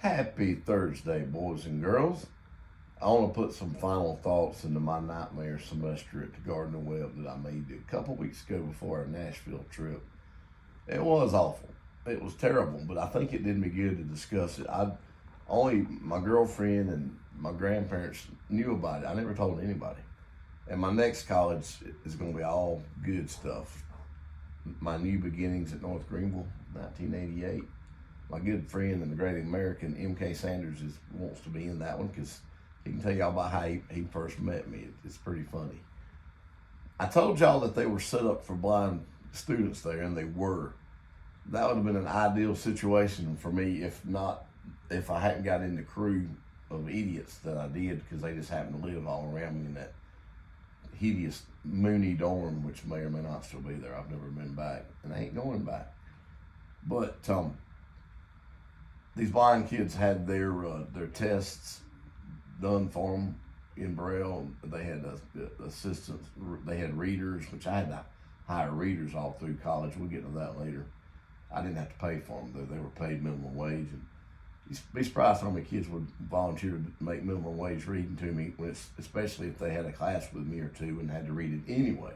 Happy Thursday, boys and girls. I want to put some final thoughts into my nightmare semester at the Gardner Webb that I made a couple weeks ago before our Nashville trip. It was awful. It was terrible, but I think it did me good to discuss it. Only my girlfriend and my grandparents knew about it. I never told anybody. And my next college is going to be all good stuff. My new beginnings at North Greenville, 1988. My good friend and the great American M.K. Sanders wants to be in that one because he can tell y'all about how he first met me. It's pretty funny. I told y'all that they were set up for blind students there, and they were. That would have been an ideal situation for me if I hadn't got in the crew of idiots that I did, because they just happened to live all around me in that hideous Mooney dorm, which may or may not still be there. I've never been back, and I ain't going back. But these blind kids had their tests done for them in Braille. They had assistants. They had readers, which I had to hire readers all through college. We'll get to that later. I didn't have to pay for them. They were paid minimum wage. And you'd be surprised how many kids would volunteer to make minimum wage reading to me, especially if they had a class with me or two and had to read it anyway.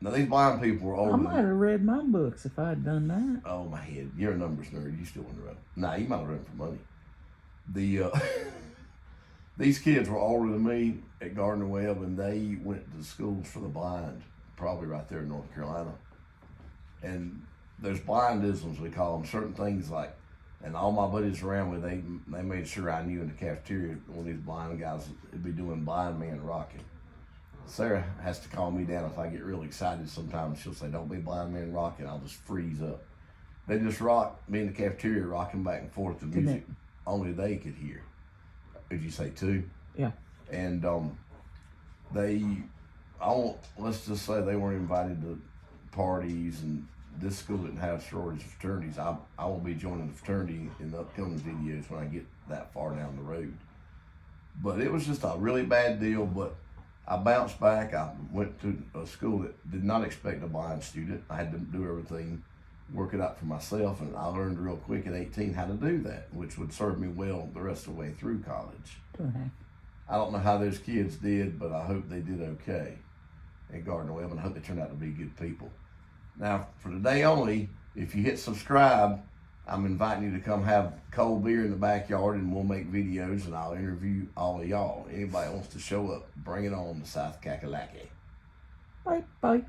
Now, these blind people were older. I might have read my books if I had done that. Oh, my head. You're a numbers nerd. You still want to run. Nah, you might have run for money. These kids were older than me at Gardner Webb, and they went to schools for the blind, probably right there in North Carolina. And there's blindisms, we call them, certain things like, and all my buddies around me, they made sure I knew in the cafeteria when these blind guys would be doing blind man rocking. Sarah has to calm me down if I get really excited sometimes. She'll say, "Don't be blind man rocking." I'll just freeze up. They just rock, me in the cafeteria rocking back and forth to music only they could hear. Did you say two? Yeah. And let's just say they weren't invited to parties, and this school didn't have sororities and fraternities. I will be joining the fraternity in the upcoming videos when I get that far down the road. But it was just a really bad deal, but I bounced back. I went to a school that did not expect a blind student. I had to do everything, work it out for myself, and I learned real quick at 18 how to do that, which would serve me well the rest of the way through college. Okay. I don't know how those kids did, but I hope they did okay at Gardner Webb, and I hope they turned out to be good people. Now, for today only, if you hit subscribe, I'm inviting you to come have cold beer in the backyard, and we'll make videos, and I'll interview all of y'all. Anybody wants to show up, bring it on to South Kakalaki. Bye.